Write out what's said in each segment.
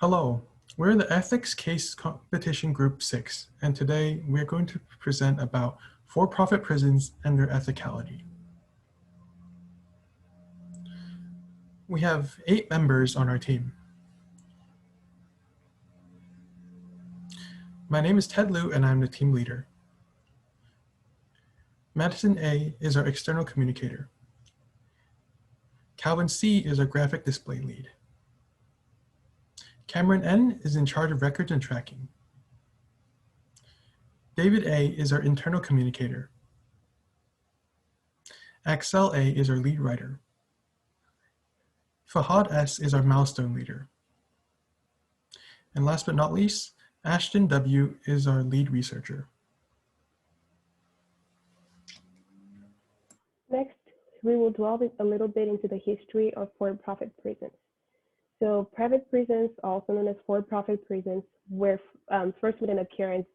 Hello, we're the Ethics Case Competition Group 6, and today we're going to present about for-profit prisons and their ethicality. We have 8 members on our team. My name is Ted Liu and I'm the team leader. Madison A is our external communicator. Calvin C is our graphic display lead. Cameron N is in charge of records and tracking. David A is our internal communicator. Axel A is our lead writer. Fahad S is our milestone leader. And last but not least, Ashton W is our lead researcher. Next, we will delve a little bit into the history of for-profit prisons. So private prisons, also known as for-profit prisons, were first made an appearance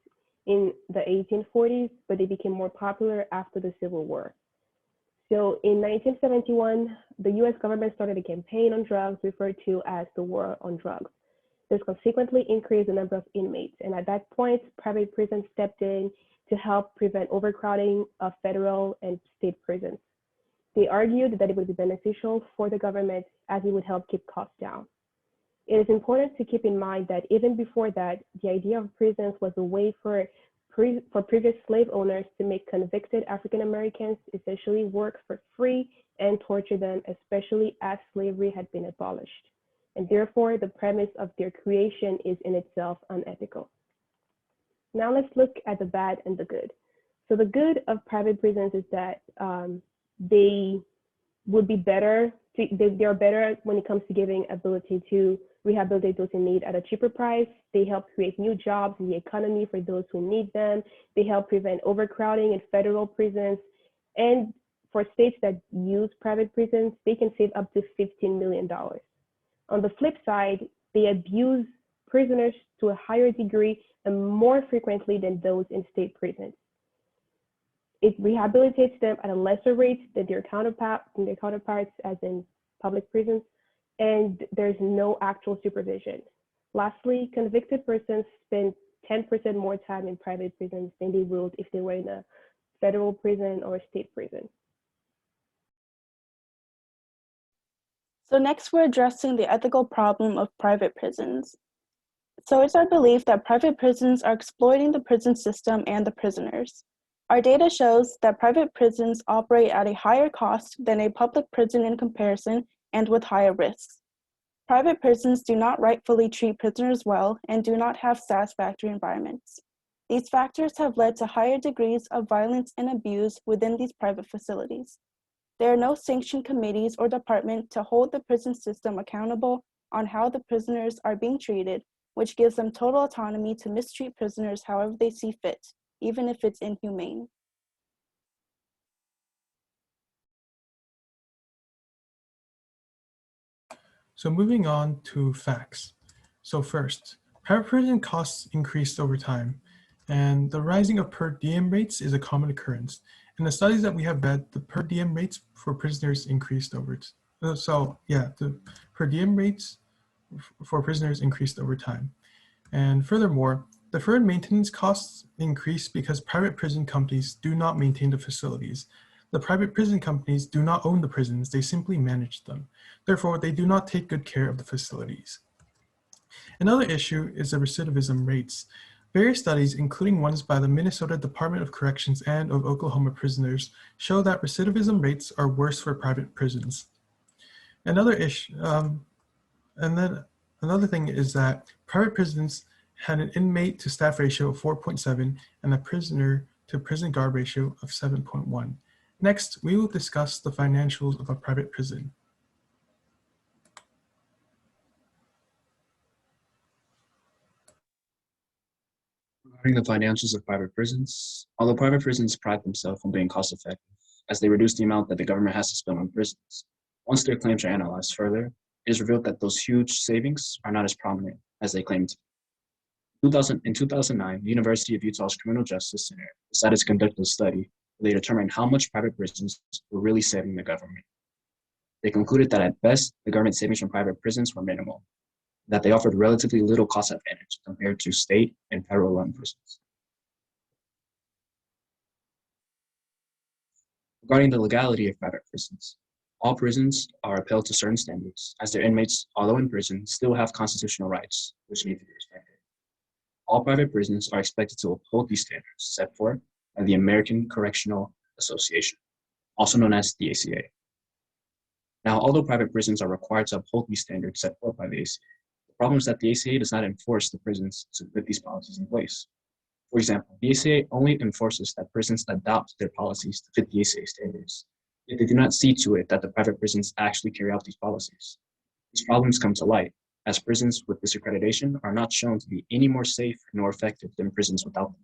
in the 1840s, but they became more popular after the Civil War. So in 1971, the US government started a campaign on drugs referred to as the War on Drugs. This consequently increased the number of inmates, and at that point, private prisons stepped in to help prevent overcrowding of federal and state prisons. They argued that it would be beneficial for the government as it would help keep costs down. It is important to keep in mind that even before that, the idea of prisons was a way for previous slave owners to make convicted African Americans essentially work for free and torture them, especially as slavery had been abolished. And therefore, the premise of their creation is in itself unethical. Now let's look at the bad and the good. So the good of private prisons is that they would be better, they are better when it comes to giving ability to rehabilitate those in need at a cheaper price. They help create new jobs in the economy for those who need them. They help prevent overcrowding in federal prisons. And for states that use private prisons, they can save up to $15 million. On the flip side, they abuse prisoners to a higher degree and more frequently than those in state prisons. It rehabilitates them at a lesser rate than their counterparts as in public prisons, and there's no actual supervision. Lastly, convicted persons spend 10% more time in private prisons than they would if they were in a federal prison or a state prison. So next, we're addressing the ethical problem of private prisons. So it's our belief that private prisons are exploiting the prison system and the prisoners. Our data shows that private prisons operate at a higher cost than a public prison in comparison and with higher risks. Private prisons do not rightfully treat prisoners well and do not have satisfactory environments. These factors have led to higher degrees of violence and abuse within these private facilities. There are no sanctioned committees or department to hold the prison system accountable on how the prisoners are being treated, which gives them total autonomy to mistreat prisoners however they see fit, even if it's inhumane. So moving on to facts. So first, private prison costs increased over time, and the rising of per diem rates is a common occurrence. In the studies that we have read, the per diem rates for prisoners increased over the per diem rates for prisoners increased over time. And furthermore, deferred maintenance costs increase because private prison companies do not maintain the facilities. The private prison companies do not own the prisons, they simply manage them. Therefore, they do not take good care of the facilities. Another issue is the recidivism rates. Various studies, including ones by the Minnesota Department of Corrections and of Oklahoma prisoners, show that recidivism rates are worse for private prisons. Another issue, another thing is that private prisons had an inmate to staff ratio of 4.7 and a prisoner to prison guard ratio of 7.1. Next, we will discuss the financials of a private prison. Regarding the financials of private prisons, although private prisons pride themselves on being cost-effective, as they reduce the amount that the government has to spend on prisons, once their claims are analyzed further, it is revealed that those huge savings are not as prominent as they claim to be. In 2009, the University of Utah's Criminal Justice Center decided to conduct a study where they determined how much private prisons were really saving the government. They concluded that at best, the government savings from private prisons were minimal. that they offered relatively little cost advantage compared to state and federal-run prisons. Regarding the legality of private prisons, all prisons are upheld to certain standards, as their inmates, although in prison, still have constitutional rights, which need to be respected. All private prisons are expected to uphold these standards set forth by the American Correctional Association, also known as the ACA. Now, although private prisons are required to uphold these standards set forth by the ACA, the problem is that the ACA does not enforce the prisons to put these policies in place. For example, the ACA only enforces that prisons adopt their policies to fit the ACA standards, yet they do not see to it that the private prisons actually carry out these policies. These problems come to light, as prisons with this accreditation are not shown to be any more safe nor effective than prisons without them.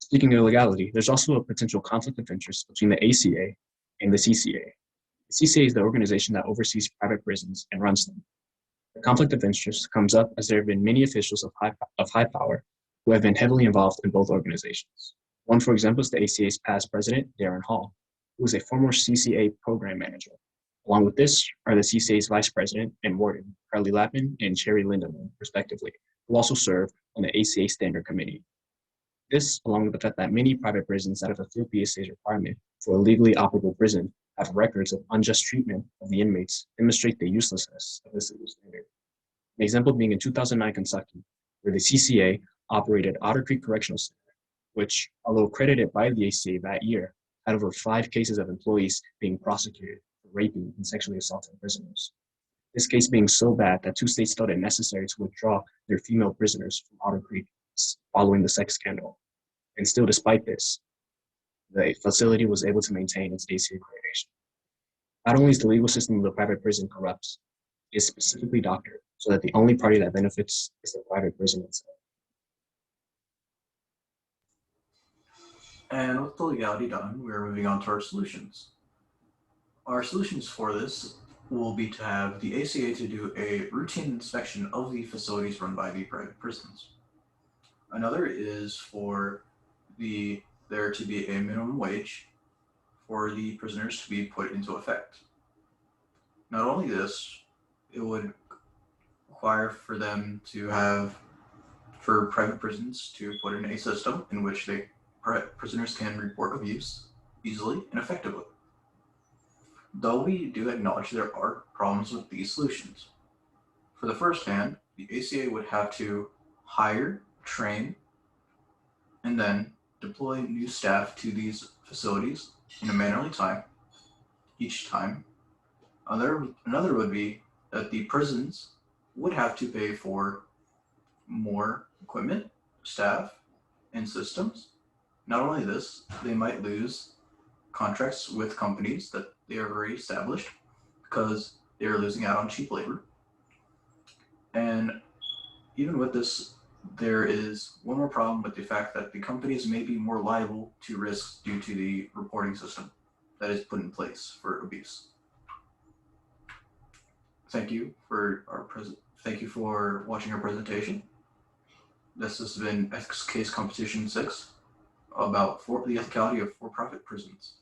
Speaking of legality, there's also a potential conflict of interest between the ACA and the CCA. The CCA is the organization that oversees private prisons and runs them. The conflict of interest comes up as there have been many officials of high power who have been heavily involved in both organizations. One, for example, is the ACA's past president, Darren Hall, who is a former CCA program manager. Along with this are the CCA's vice president and warden, Carly Lappin and Cherry Lindemann, respectively, who also serve on the ACA Standard Committee. This, along with the fact that many private prisons that have fulfilled the ACA's requirement for a legally operable prison have records of unjust treatment of the inmates, demonstrate the uselessness of this legal standard. An example being in 2009 Kentucky, where the CCA operated Otter Creek Correctional Center, which, although accredited by the ACA that year, had over 5 cases of employees being prosecuted for raping and sexually assaulting prisoners. This case being so bad that 2 states felt it necessary to withdraw their female prisoners from Otter Creek following the sex scandal. And still, despite this, the facility was able to maintain its ACA accreditation. Not only is the legal system of the private prison corrupt, it is specifically doctored so that the only party that benefits is the private prison itself. And with the legality done, we're moving on to our solutions. Our solutions for this will be to have the ACA to do a routine inspection of the facilities run by the private prisons. Another is for there to be a minimum wage for the prisoners to be put into effect. Not only this, it would require for them to have, for private prisons to put in a system in which prisoners can report abuse easily and effectively. Though we do acknowledge there are problems with these solutions. For the first hand, the ACA would have to hire, train, and then deploy new staff to these facilities in a mannerly time each time. Another would be that the prisons would have to pay for more equipment, staff, and systems. Not only this, they might lose contracts with companies that they have already established because they are losing out on cheap labor. And even with this, there is one more problem with the fact that the companies may be more liable to risks due to the reporting system that is put in place for abuse. Thank you for watching our presentation. This has been X Case Competition 6 about the ethicality of for-profit prisons.